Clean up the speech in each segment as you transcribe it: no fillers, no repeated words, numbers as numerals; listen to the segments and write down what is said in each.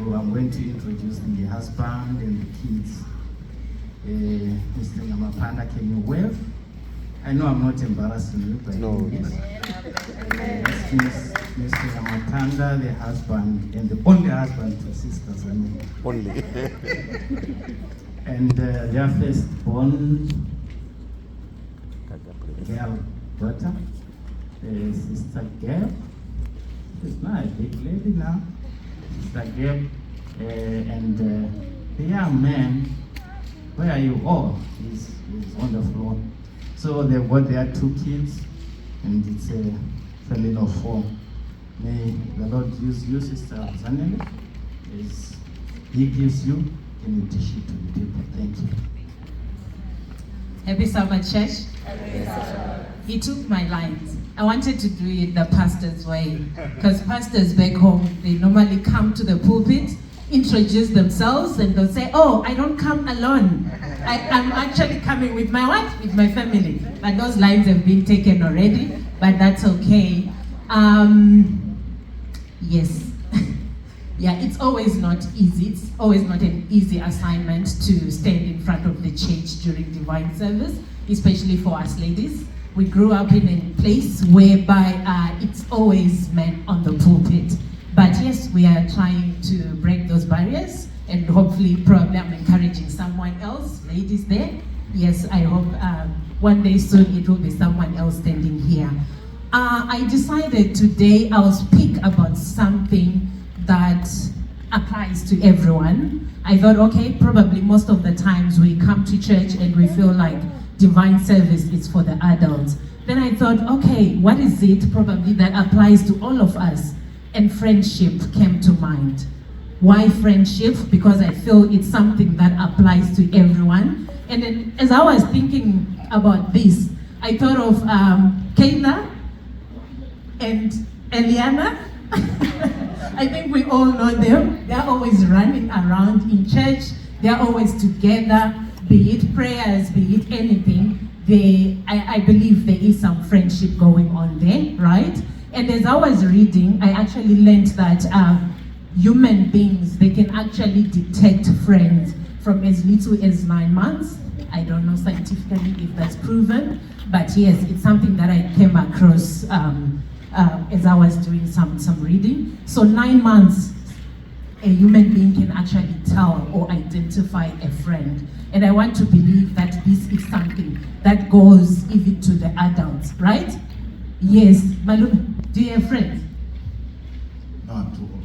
I'm going to introduce the husband and the kids. Mr. Nyamapanda, can you wave? I know I'm not embarrassing you, but no. Mr. Nyamapanda, the husband, and the only husband to Sister Zanele. Only. And their firstborn girl daughter, Sister Gail. She's not a big lady now. Sister Gail. And the young man, where are you? Oh, he's on the floor. So they've got their 2 kids, and it's a family of 4. May the Lord use you, Sister Zanele, as He gives you, and you dish it to the people. Thank you. Happy Sabbath, church. He took my lines. I wanted to do it the pastor's way, because pastors back home, they normally come to the pulpit, introduce themselves, and they'll say, oh, I don't come alone. I'm actually coming with my wife, with my family. But those lines have been taken already, but that's okay. Yes. Yeah, it's always not easy. It's always not an easy assignment to stand in front of the church during divine service, especially for us ladies. We grew up in a place whereby it's always men on the pulpit. But yes, we are trying to break those barriers, and hopefully, probably I'm encouraging someone else, ladies there. Yes, I hope one day soon it will be someone else standing here. I decided today I'll speak about something that applies to everyone. I thought, okay, probably most of the times we come to church and we feel like divine service is for the adults. Then I thought, okay, what is it probably that applies to all of us? And friendship came to mind. Why friendship? Because I feel it's something that applies to everyone. And then as I was thinking about this, I thought of Kayla and Eliana. I think we all know them. They're always running around in church. They're always together, be it prayers, be it anything. I believe there is some friendship going on there, right? And as I was reading, I actually learned that human beings, they can actually detect friends from as little as 9 months. I don't know scientifically if that's proven, but yes, it's something that I came across as I was doing some reading. So 9 months, a human being can actually tell or identify a friend. And I want to believe that this is something that goes even to the adults, right? Yes, Malu, do you have friends? No, I'm too old.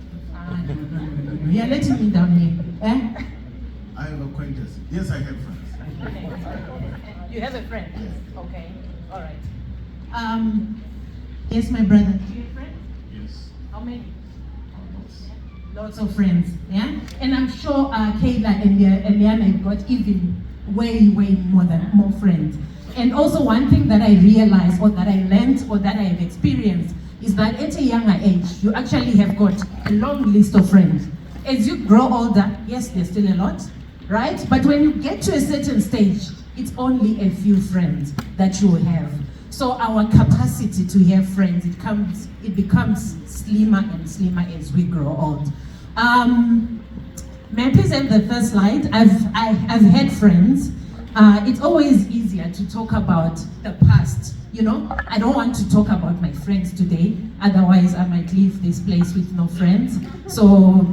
No. You're letting me down here. Eh? I have acquaintances. Yes, I have friends. You have a friend? Yes. Okay, all right. Yes, my brother. Do you have friends? Yes. How many? Almost. Lots of friends, yeah? And I'm sure Kayla and Liana have got even way more friends. And also one thing that I realized, or that I learned, or that I have experienced, is that at a younger age, you actually have got a long list of friends. As you grow older, yes, there's still a lot, right? But when you get to a certain stage, it's only a few friends that you have. So our capacity to have friends, it becomes slimmer and slimmer as we grow old. May I please have the first slide? I've had friends. It's always easier to talk about the past. You know, I don't want to talk about my friends today, otherwise I might leave this place with no friends. So,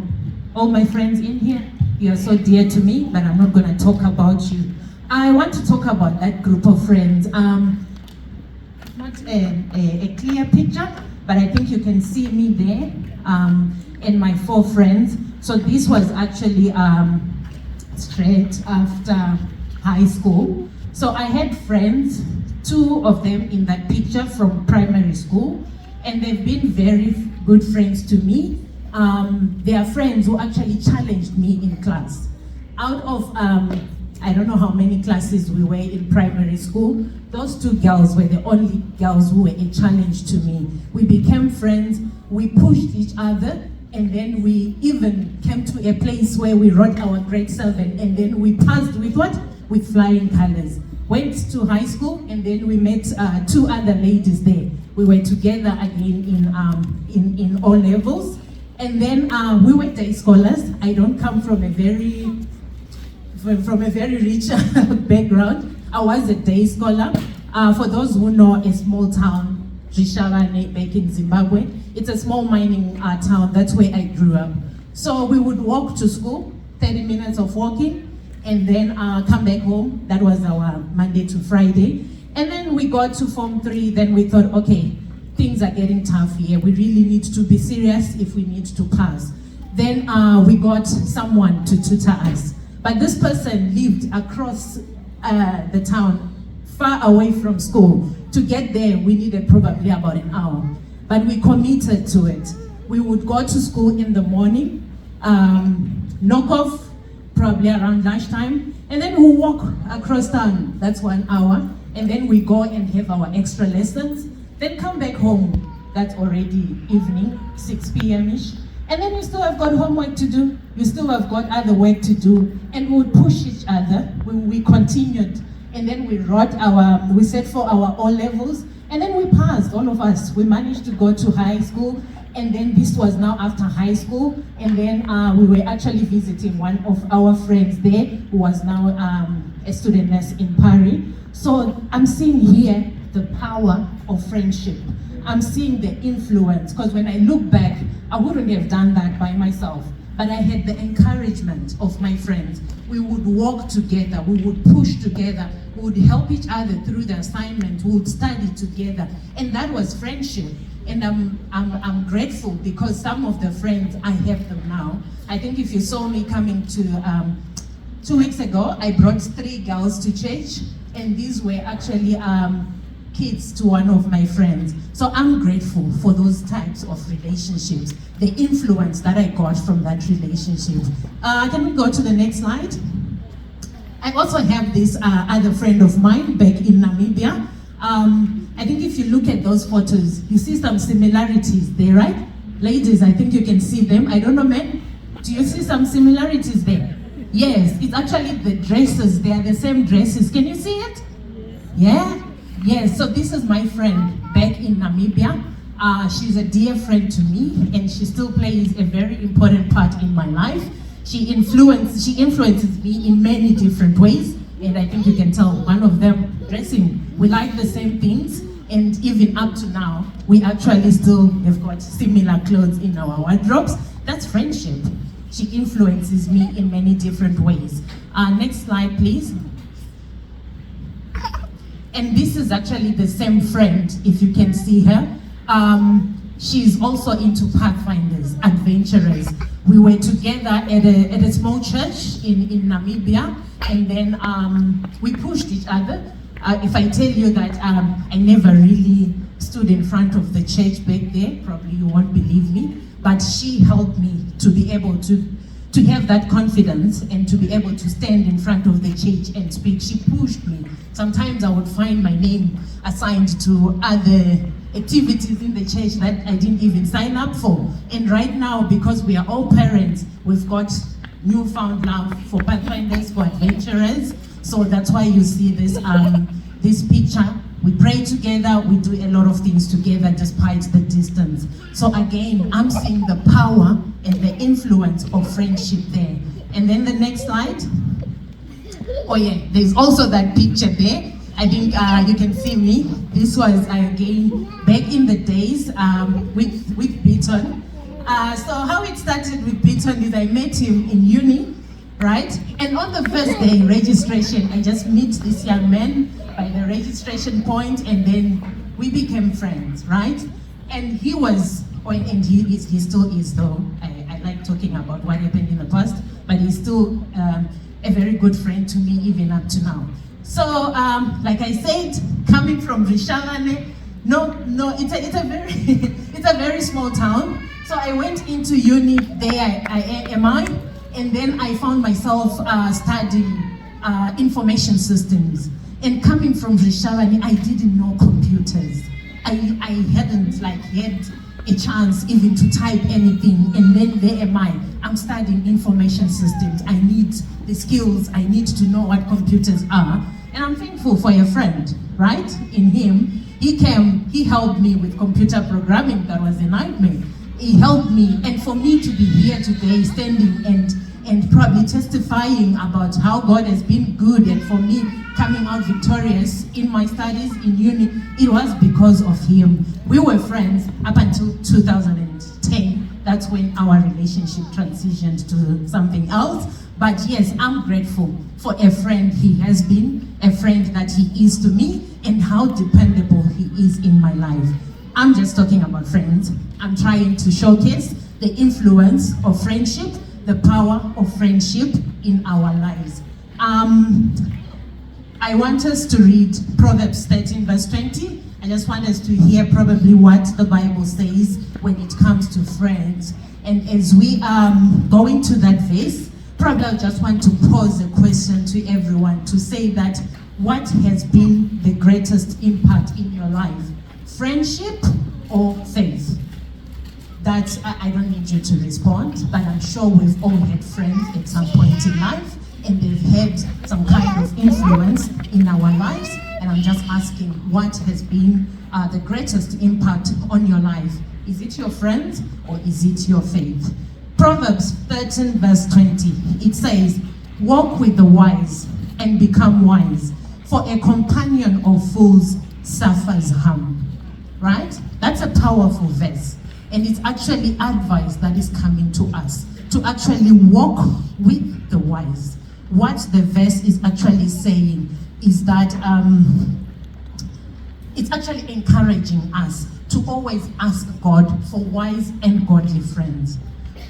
all my friends in here, you are so dear to me, but I'm not going to talk about you. I want to talk about that group of friends. Not a clear picture, but I think you can see me there, and my 4 friends. So this was actually straight after high school. So I had friends, 2 of them in that picture from primary school, and they've been very good friends to me. They are friends who actually challenged me in class. Out of, I don't know how many classes we were in primary school, those 2 girls were the only girls who were a challenge to me. We became friends, we pushed each other, and then we even came to a place where we wrote our grade 7, and then we passed with what? With flying colors. Went to high school, and then we met 2 other ladies there. We were together again in O levels, And then we were day scholars. I don't come from a very rich background. I was a day scholar. For those who know a small town, Rishavane, back in Zimbabwe, it's a small mining town. That's where I grew up. So we would walk to school, 30 minutes of walking, and then come back home. That was our Monday to Friday. And then we got to Form 3, then we thought, okay, things are getting tough here. We really need to be serious if we need to pass. Then we got someone to tutor us. But this person lived across the town, far away from school. To get there, we needed probably about an hour. But we committed to it. We would go to school in the morning, knock off probably around lunchtime, and then we'll walk across town. That's 1 hour. And then we go and have our extra lessons. Then come back home. That's already evening, 6 p.m.-ish. And then you still have got homework to do. You still have got other work to do. And we would push each other. We continued. And then we set for our O levels. And then we passed, all of us. We managed to go to high school. And then this was now after high school. And then we were actually visiting one of our friends there who was now a student nurse in Paris. So I'm seeing here the power of friendship. I'm seeing the influence, because when I look back, I wouldn't have done that by myself. But I had the encouragement of my friends. We would walk together, we would push together, we would help each other through the assignment, we would study together. And that was friendship. And I'm grateful because some of the friends, I have them now. I think if you saw me coming to 2 weeks ago, I brought 3 girls to church, and these were actually kids to one of my friends. So I'm grateful for those types of relationships, the influence that I got from that relationship. Can we go to the next slide? I also have this other friend of mine back in Namibia. I think if you look at those photos, you see some similarities there, right? Ladies, I think you can see them. I don't know, men, do you see some similarities there? Yes, it's actually the dresses. They are the same dresses. Can you see it? Yeah? Yes, so this is my friend back in Namibia. She's a dear friend to me, and she still plays a very important part in my life. She influences me in many different ways, and I think you can tell one of them, dressing. We like the same things, and even up to now, we actually still have got similar clothes in our wardrobes. That's friendship. She influences me in many different ways. Next slide, please. And this is actually the same friend, if you can see her. She's also into pathfinders, adventurers. We were together at a small church in Namibia, and then we pushed each other. If I tell you that I never really stood in front of the church back there, probably you won't believe me, but she helped me to be able to have that confidence and to be able to stand in front of the church and speak. She pushed me. Sometimes I would find my name assigned to other activities in the church that I didn't even sign up for. And right now, because we are all parents, we've got newfound love for pathfinders, for adventurers. So that's why you see this this picture. We pray together, we do a lot of things together despite the distance. So again, I'm seeing the power and the influence of friendship there. And then the next slide. Oh yeah, there's also that picture there. I think you can see me. This was again back in the days with Beaton. So how it started with Beaton is I met him in uni, right? And on the first day registration, I just meet this young man by the registration point, and then we became friends, right? And he was, and he still is though. I like talking about what happened in the past, but he's still a very good friend to me even up to now. So, like I said, coming from Rishavane, no, it's a very, it's a very small town. So I went into uni there, and then I found myself studying information systems. And coming from Rishavane, I didn't know computers. I hadn't had a chance even to type anything, and then there am I. I'm studying information systems. I need the skills, I need to know what computers are. And I'm thankful for a friend, right? In him, he came, he helped me with computer programming. That was a nightmare. He helped me, and for me to be here today, standing and probably testifying about how God has been good, and for me coming out victorious in my studies in uni, it was because of him. We were friends up until 2010. That's when our relationship transitioned to something else. But yes, I'm grateful for a friend he has been, a friend that he is to me, and how dependable he is in my life. I'm just talking about friends. I'm trying to showcase the influence of friendship, the power of friendship in our lives. I want us to read Proverbs 13 verse 20. I just want us to hear probably what the Bible says when it comes to friends. And as we are going to that verse, probably I just want to pose a question to everyone to say that what has been the greatest impact in your life? Friendship or faith? That I don't need you to respond, but I'm sure we've all had friends at some point in life, and they've had some kind of influence in our lives. And I'm just asking, what has been the greatest impact on your life? Is it your friends or is it your faith? Proverbs 13 verse 20, it says, walk with the wise and become wise, for a companion of fools suffers harm. Right? That's a powerful verse. And it's actually advice that is coming to us to actually walk with the wise. What the verse is actually saying is that it's actually encouraging us to always ask God for wise and godly friends.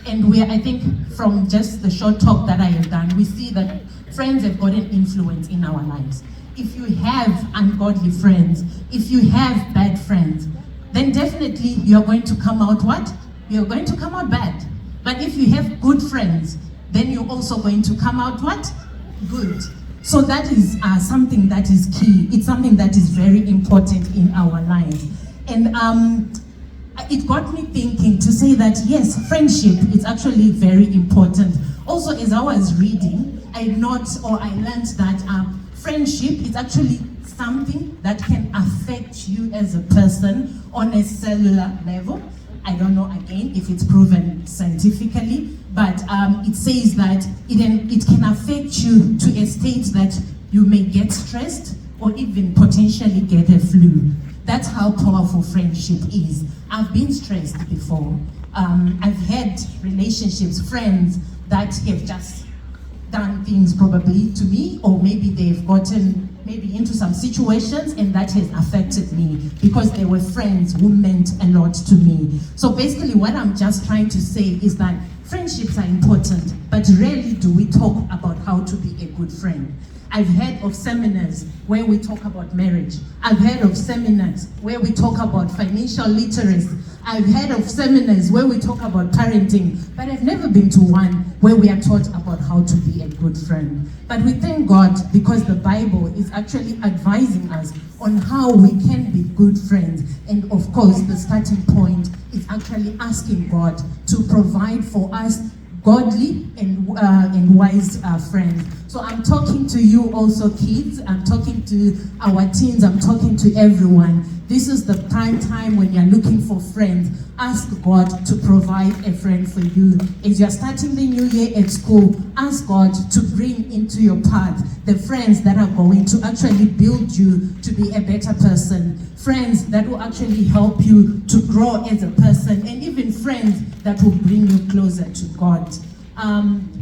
And I think from just the short talk that I have done, we see that friends have got an influence in our lives. If you have ungodly friends, if you have bad friends, then definitely you're going to come out what? You're going to come out bad. But if you have good friends, then you're also going to come out what? Good. So that is something that is key. It's something that is very important in our lives. And it got me thinking to say that yes, friendship is actually very important. Also, as I was reading, I learned that friendship is actually something that can affect you as a person on a cellular level. I don't know again if it's proven scientifically, but it says that it can affect you to a state that you may get stressed or even potentially get a flu. That's how powerful friendship is. I've been stressed before. I've had relationships, friends that have just done things probably to me, or maybe they've gotten into some situations and that has affected me because they were friends who meant a lot to me. So basically what I'm just trying to say is that friendships are important, but rarely do we talk about how to be a good friend. I've heard of seminars where we talk about marriage. I've heard of seminars where we talk about financial literacy. I've heard of seminars where we talk about parenting, but I've never been to one where we are taught about how to be a good friend. But we thank God because the Bible is actually advising us on how we can be good friends. And of course, the starting point is actually asking God to provide for us godly and wise friends. So I'm talking to you also kids, I'm talking to our teens, I'm talking to everyone. This is the prime time when you're looking for friends. Ask God to provide a friend for you. As you're starting the new year at school, ask God to bring into your path the friends that are going to actually build you to be a better person. Friends that will actually help you to grow as a person, and even friends that will bring you closer to God.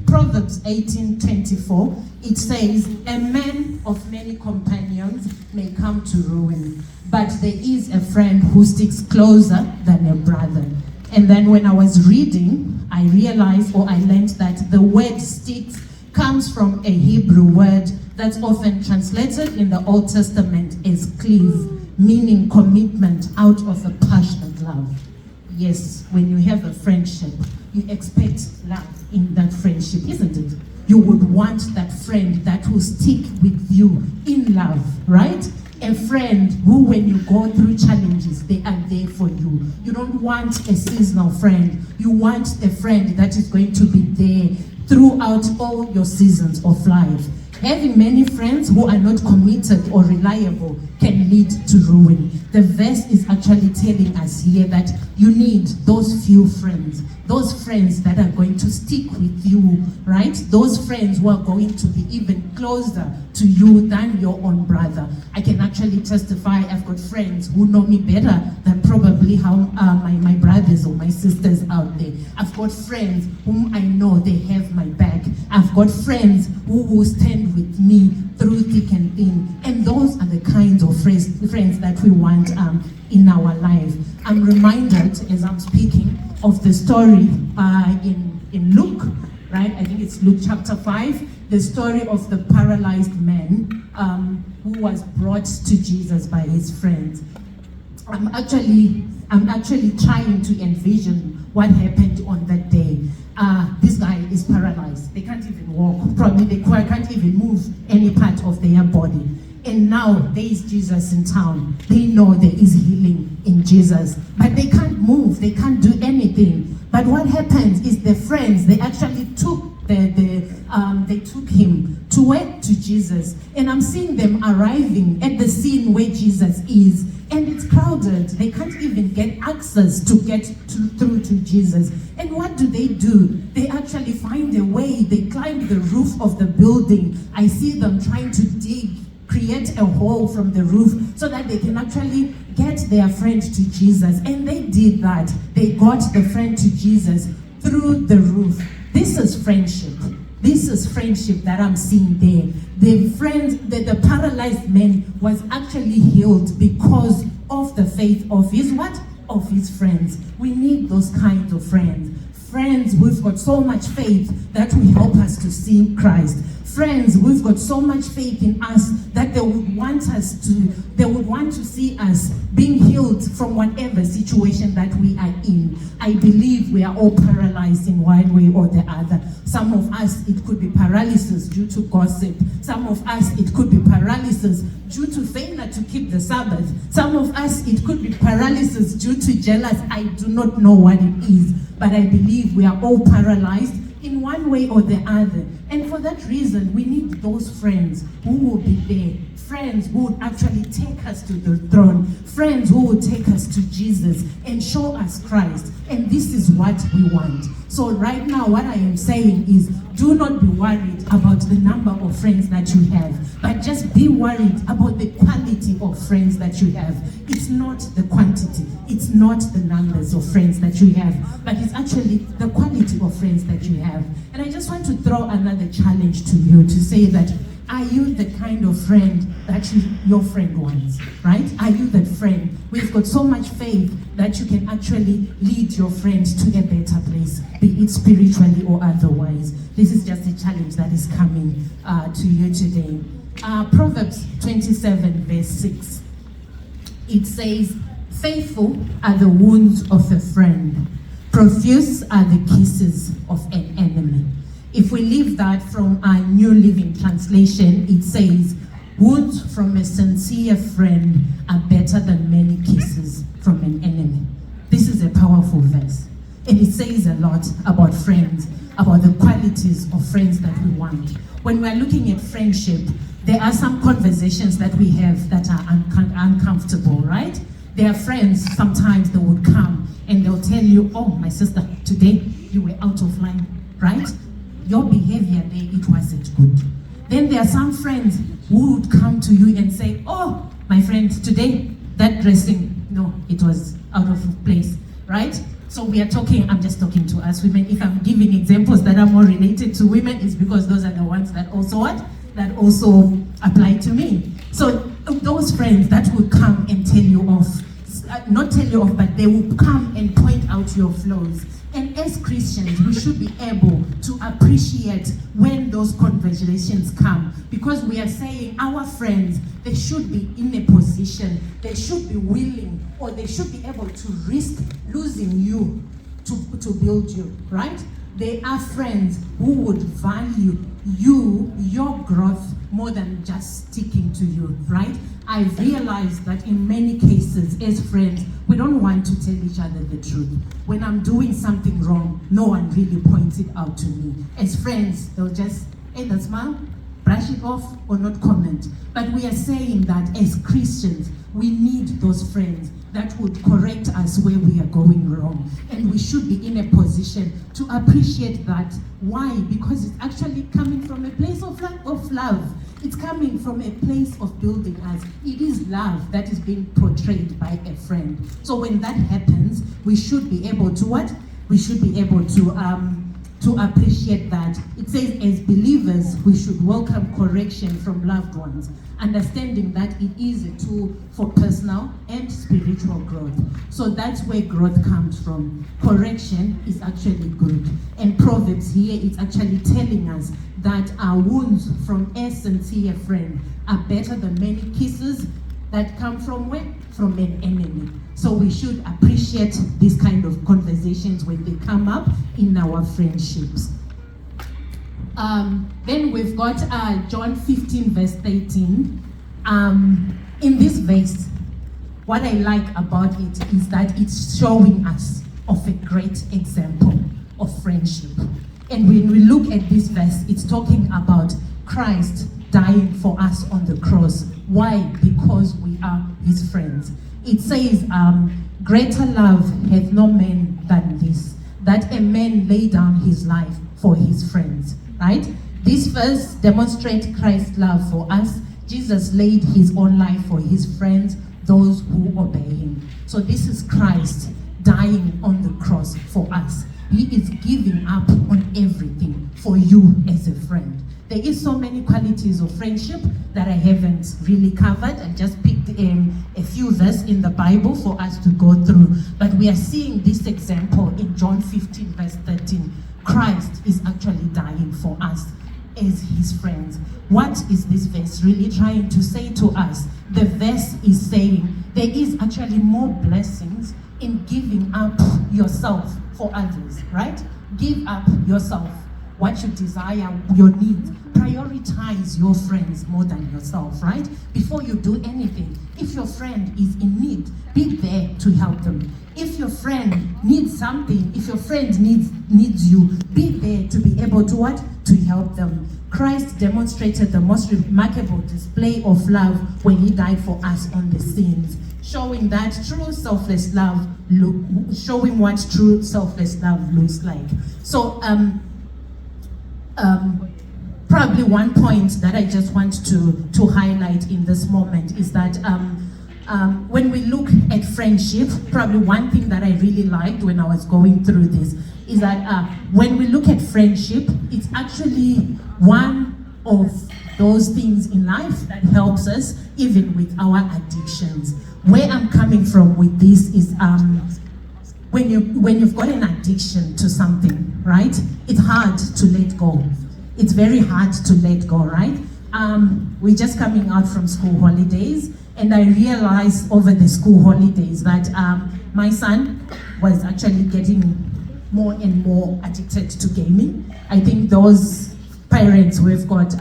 Proverbs 18:24, it says, a man of many companions may come to ruin, but there is a friend who sticks closer than a brother. And then when I was reading, I realized, or I learned that the word sticks comes from a Hebrew word that's often translated in the Old Testament as cleave, meaning commitment out of a passionate love. Yes, when you have a friendship, you expect love in that friendship, isn't it? You would want that friend that will stick with you in love, right? A friend who, when you go through challenges, they are there for you. You don't want a seasonal friend. You want a friend that is going to be there throughout all your seasons of life. Having many friends who are not committed or reliable can lead to ruin. The verse is actually telling us here that you need those few friends, those friends that are going to stick with you, right? Those friends who are going to be even closer to you than your own brother. I can actually testify, I've got friends who know me better than probably how my brothers or my sisters out there. I've got friends whom I know they have my back. I've got friends who will stand with me through thick and thin. And those are the kinds of friends that we want in our life. I'm reminded as I'm speaking of the story in Luke, right? I think it's Luke chapter 5, the story of the paralyzed man who was brought to Jesus by his friends. I'm actually trying to envision what happened on that day. This guy is paralyzed. They can't even walk. Probably they can't even move any part of their body. And now there is Jesus in town. They know there is healing in Jesus, but they can't move. They can't do anything. But what happens is the friends, they actually took they took him to where? To Jesus. And I'm seeing them arriving at the scene where Jesus is. And it's crowded. They can't even get access to get through to Jesus. And what do? They actually find a way. They climb the roof of the building. I see them trying to create a hole from the roof so that they can actually get their friend to Jesus. And they did that. They got the friend to Jesus through the roof. This is friendship. This is friendship that I'm seeing there. The paralyzed man was actually healed because of the faith of his what? Of his friends. We need those kinds of friends. Friends who've got so much faith that will help us to see Christ. Friends, we've got so much faith in us that they would want to see us being healed from whatever situation that we are in. I believe we are all paralyzed in one way or the other. Some of us, it could be paralysis due to gossip. Some of us, it could be paralysis due to failure to keep the Sabbath. Some of us, it could be paralysis due to jealousy. I do not know what it is, but I believe we are all paralyzed in one way or the other. And for that reason, we need those friends who will be there. Friends who would actually take us to the throne. Friends who will take us to Jesus and show us Christ. And this is what we want. So right now, what I am saying is, do not be worried about the number of friends that you have, but just be worried about the quality of friends that you have. It's not the quantity. It's not the numbers of friends that you have, but it's actually the quality of friends that you have. And I just want to throw another challenge to you to say that, are you the kind of friend that your friend wants, right? Are you that friend? We've got so much faith that you can actually lead your friend to a better place, be it spiritually or otherwise. This is just a challenge that is coming to you today. Proverbs 27 verse 6. It says, faithful are the wounds of a friend. Profuse are the kisses of an enemy. If we leave that from our New Living Translation, it says, wounds from a sincere friend are better than many kisses from an enemy. This is a powerful verse. And it says a lot about friends, about the qualities of friends that we want. When we're looking at friendship, there are some conversations that we have that are uncomfortable, right? There are friends, sometimes they would come and they'll tell you, oh, my sister, today you were out of line, right? Your behavior there, it wasn't good. Then there are some friends who would come to you and say, oh, my friend, today, that dressing, no, it was out of place, right? So I'm just talking to us women. If I'm giving examples that are more related to women, it's because those are the ones that also what? That also apply to me. So those friends that will come and tell you off, not tell you off, but they will come and point out your flaws. And as Christians, we should be able to appreciate when those conversations come, because we are saying our friends, they should be in a position, they should be willing, or they should be able to risk losing you to build you, right? They are friends who would value you, your growth, more than just sticking to you, right? I realized that in many cases, as friends, we don't want to tell each other the truth. When I'm doing something wrong, no one really points it out to me. As friends, they'll just, hey, that's mom, brush it off or not comment. But we are saying that as Christians, we need those friends that would correct us where we are going wrong. And we should be in a position to appreciate that. Why? Because it's actually coming from a place of love. It's coming from a place of building us. It is love that is being portrayed by a friend. So when that happens, we should be able to what? We should be able to appreciate that. It says, as believers, we should welcome correction from loved ones, understanding that it is a tool for personal and spiritual growth. So that's where growth comes from. Correction is actually good. And Proverbs here, it's actually telling us that our wounds from a sincere friend are better than many kisses that come from where? From an enemy. So we should appreciate these kind of conversations when they come up in our friendships. Then we've got John 15 verse 13. In this verse, what I like about it is that it's showing us of a great example of friendship. And when we look at this verse, it's talking about Christ dying for us on the cross. Why? Because we are his friends. It says, greater love hath no man than this, that a man lay down his life for his friends, right? This verse demonstrates Christ's love for us. Jesus laid his own life for his friends, those who obey him. So this is Christ dying on the cross for us. He is giving up on everything for you as a friend. There is so many qualities of friendship that I haven't really covered. I just picked a few verses in the Bible for us to go through. But we are seeing this example in John 15 verse 13. Christ is actually dying for us as his friends. What is this verse really trying to say to us? The verse is saying there is actually more blessings in giving up yourself for others, right? Give up yourself, what you desire, your needs. Prioritize your friends more than yourself, right? Before you do anything, if your friend is in need, be there to help them. If your friend needs something, if your friend needs you, be there to be able to what? To help them. Christ demonstrated the most remarkable display of love when he died for us on the sins, showing that true selfless love, showing what true selfless love looks like. So, probably one point that I just want to highlight in this moment is that when we look at friendship, probably one thing that I really liked when I was going through this is that when we look at friendship, it's actually one of those things in life that helps us even with our addictions. Where I'm coming from with this is when you've got an addiction to something, right? It's hard to let go. It's very hard to let go, right? We're just coming out from school holidays, and I realized over the school holidays that my son was actually getting more and more addicted to gaming. I think those parents who have got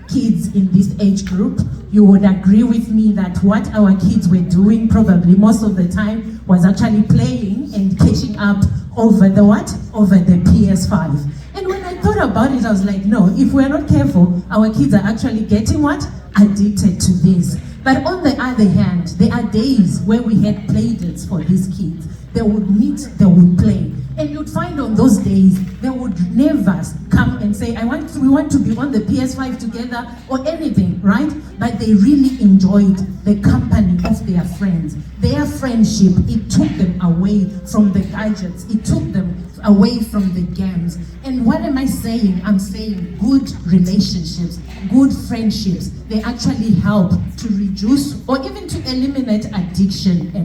kids in this age group, you would agree with me that what our kids were doing probably most of the time was actually playing and catching up over the what? Over the PS5. And when I thought about it, I was like, no, if we're not careful, our kids are actually getting what? Addicted to this. But on the other hand, there are days where we had play dates for these kids. They would meet, they would play. And you'd find on those days, they would never come and say, we want to be on the PS5 together or anything, right? But they really enjoyed the company of their friends. Their friendship, it took them away from the gadgets. It took them away from the games. And what am I saying? I'm saying good relationships, good friendships, they actually help to reduce or even to eliminate addiction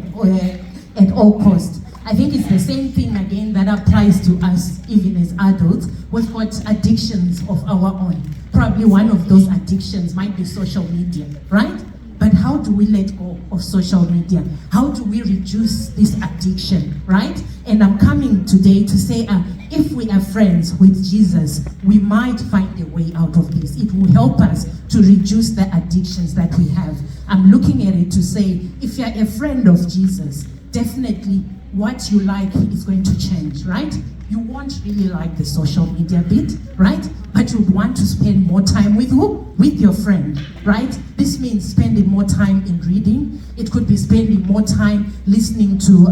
at all costs. I think it's the same thing again that applies to us even as adults. We've got addictions of our own. Probably one of those addictions might be social media, right? But how do we let go of social media? How do we reduce this addiction, right? And I'm coming today to say, if we are friends with Jesus, we might find a way out of this. It will help us to reduce the addictions that we have. I'm looking at it to say, if you're a friend of Jesus, definitely what you like is going to change, right? You won't really like the social media bit, right? But you want want to spend more time with who? With your friend, right? This means spending more time in reading. It could be spending more time listening to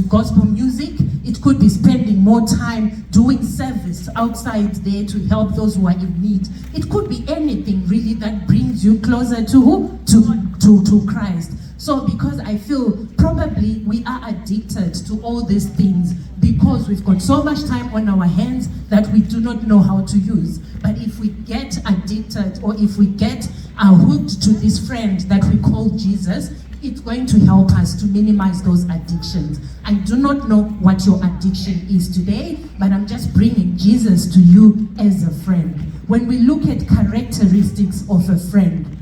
gospel music. It could be spending more time doing service outside there to help those who are in need. It could be anything really that brings you closer to who? To Christ. So because I feel probably we are addicted to all these things because we've got so much time on our hands that we do not know how to use. But if we get addicted, or if we get hooked to this friend that we call Jesus, it's going to help us to minimize those addictions. I do not know what your addiction is today, but I'm just bringing Jesus to you as a friend. When we look at characteristics of a friend,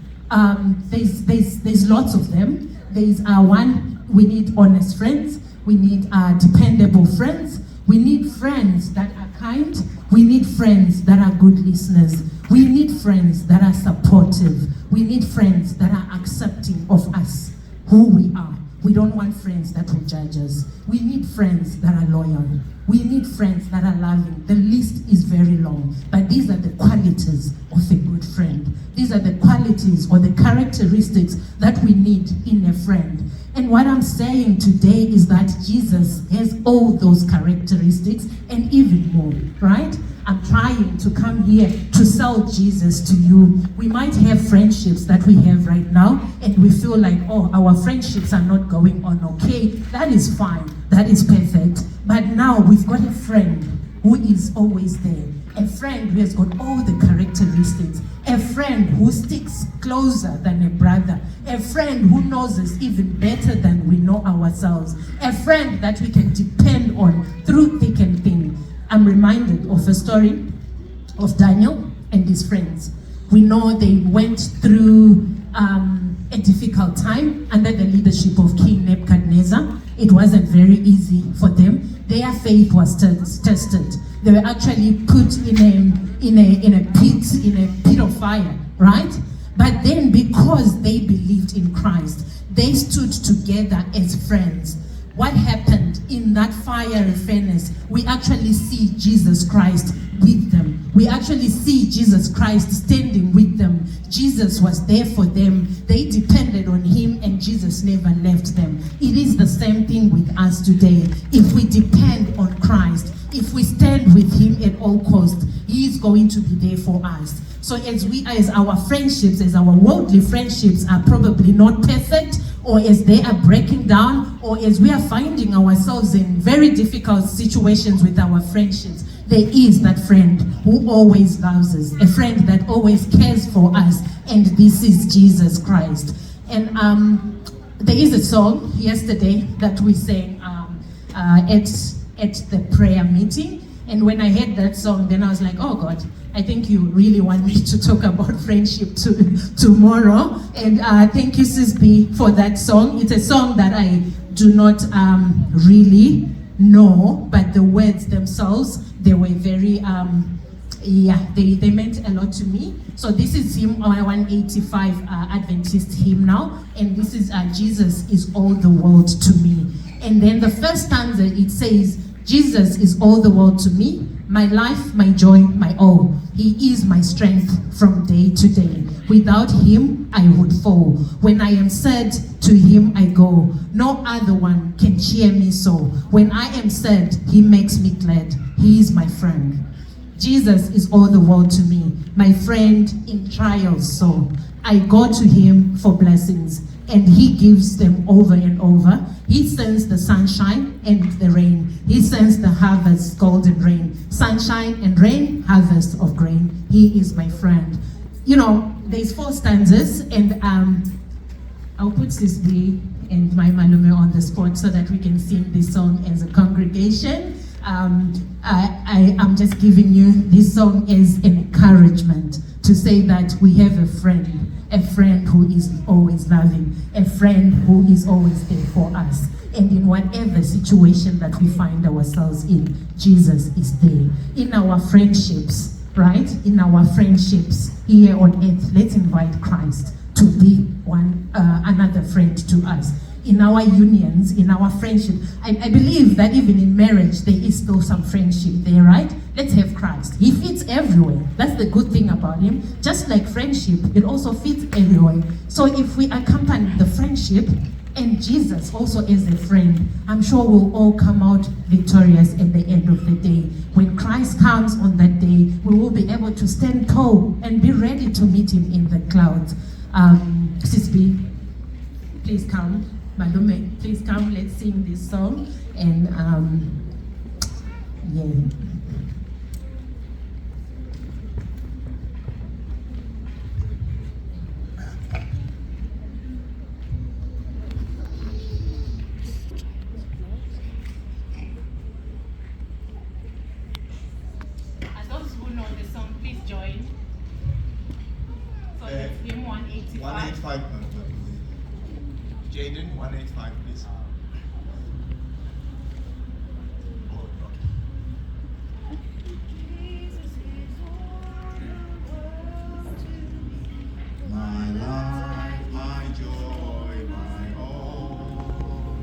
there's lots of them. There's one, we need honest friends. We need dependable friends. We need friends that are kind. We need friends that are good listeners. We need friends that are supportive. We need friends that are accepting of us, who we are. We don't want friends that will judge us. We need friends that are loyal. We need friends that are loving. The list is very long, but these are the qualities of a good friend. These are the qualities or the characteristics that we need in a friend. And what I'm saying today is that Jesus has all those characteristics and even more, right? I'm trying to come here to sell Jesus to you. We might have friendships that we have right now, and we feel like, oh, our friendships are not going on okay. That is fine. That is perfect. But now we've got a friend who is always there. A friend who has got all the characteristics. A friend who sticks closer than a brother. A friend who knows us even better than we know ourselves. A friend that we can depend on through thick and thin. I'm reminded of a story of Daniel and his friends. We know they went through a difficult time under the leadership of King Nebuchadnezzar. It wasn't very easy for them. Their faith was tested. They were actually put in a pit of fire, right? But then because they believed in Christ, they stood together as friends. What happened in that fiery furnace? We actually see Jesus Christ with them. We actually see Jesus Christ standing with them. Jesus was there for them. They depended on him, and Jesus never left them. It is the same thing with us today. If we depend on Christ, if we stand with him at all costs, he is going to be there for us. So as our friendships, as our worldly friendships are probably not perfect, or as they are breaking down, or as we are finding ourselves in very difficult situations with our friendships, there is that friend who always loves us, a friend that always cares for us, and this is Jesus Christ. And there is a song yesterday that we sang at the prayer meeting, and when I heard that song, then I was like, oh God, I think you really want me to talk about friendship tomorrow. And thank you, Sis B, for that song. It's a song that I do not really know, but the words themselves, they were very, they meant a lot to me. So this is hymn 185 Adventist hymn now, and this is Jesus is all the world to me. And then the first stanza, it says, Jesus is all the world to me, my life, my joy, my all. He is my strength from day to day. Without him, I would fall. When I am sad, to him I go. No other one can cheer me so. When I am sad, he makes me glad. He is my friend. Jesus is all the world to me, my friend in trials so. I go to him for blessings, and he gives them over and over. He sends the sunshine and the rain. He sends the harvest, golden rain. Sunshine and rain, harvest of grain. He is my friend. You know, there's 4 stanzas, and I'll put Sis B and my Malume on the spot so that we can sing this song as a congregation. I'm just giving you this song as an encouragement to say that we have a friend who is always loving, a friend who is always there for us. And in whatever situation that we find ourselves in, Jesus is there. In our friendships, right? In our friendships here on earth, let's invite Christ to be another friend to us. In our unions, in our friendship, I believe that even in marriage, there is still some friendship there, right? let's have Christ. He fits everywhere. That's the good thing about him. Just like friendship, it also fits everywhere. So if we accompany the friendship and Jesus also as a friend, I'm sure we'll all come out victorious at the end of the day. When Christ comes on that day, we will be able to stand tall and be ready to meet him in the clouds. Sis B, please come. Malume, please come. Let's sing this song. And yeah. Those who know the song, please join. So it's hymn 185. 185. Jaden, 185, please. My life, my joy, my all.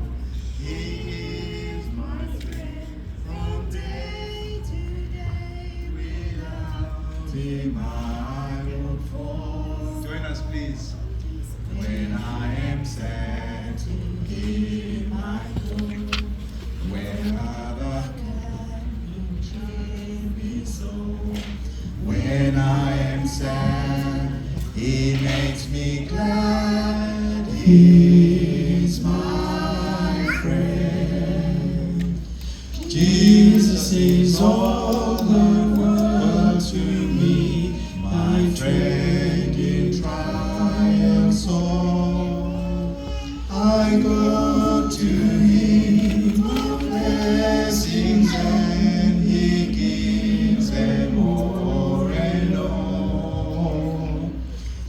He is my strength from day to day. Without him I would fall. Join us, please. When I am sad, to him I go. When other can cheer me so. When I am sad, he makes me glad. He is my friend. Jesus is all the world to me, my friend in trials all. I go to him for blessings, and he gives them more and more.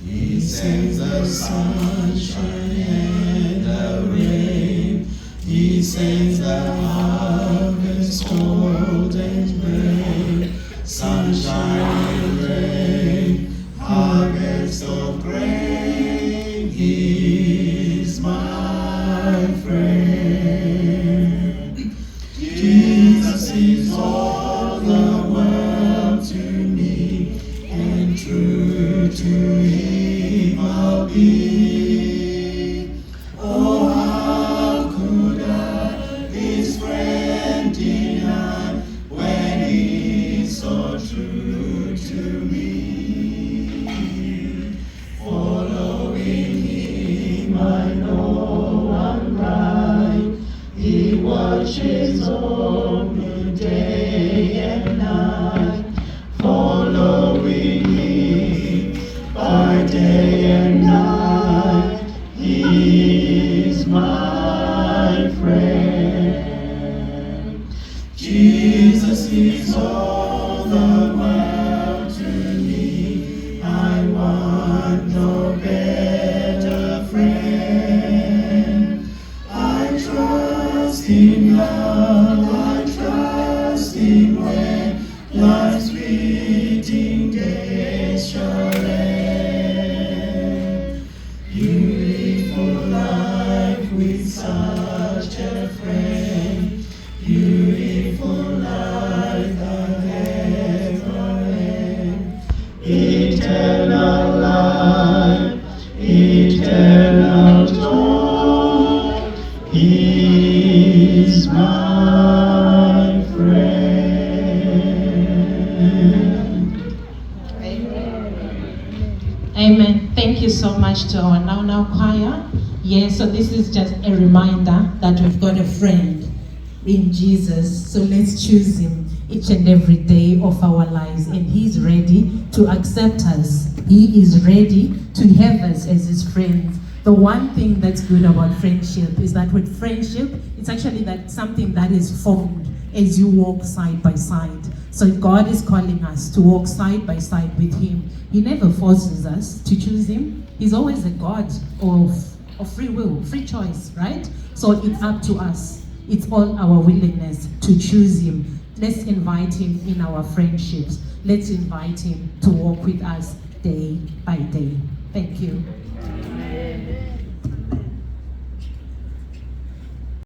He sends the sunshine and the rain. He sends the harvest cold and gray. Sunshine and rain, harvest of grain. He is my friend. Jesus is all the world to me, and true to him I'll be. Oh, how could I his friend deny, when he's so true to me? Following him I know I'm right. He watches over me day and night. Following him by day and night. He is my friend. Jesus is all the world to me. I want no better friend. I trust in love, I trust in when life's fleeting days shall end. Beautiful life with such a friend. Beautiful life that never ends. Eternal life, eternal joy. He is my friend. Amen. Thank you so much to our Now choir. Yeah, so this is just a reminder that we've got a friend in Jesus. So let's choose him each and every day of our lives. And he's ready to accept us. He is ready to have us as his friends. The one thing that's good about friendship is that with friendship, it's actually that something that is formed as you walk side by side. So God is calling us to walk side by side with him. He never forces us to choose him. He's always a God of free will, free choice, right? So it's up to us. It's all our willingness to choose him. Let's invite him in our friendships. Let's invite him to walk with us day by day. Thank you. Amen.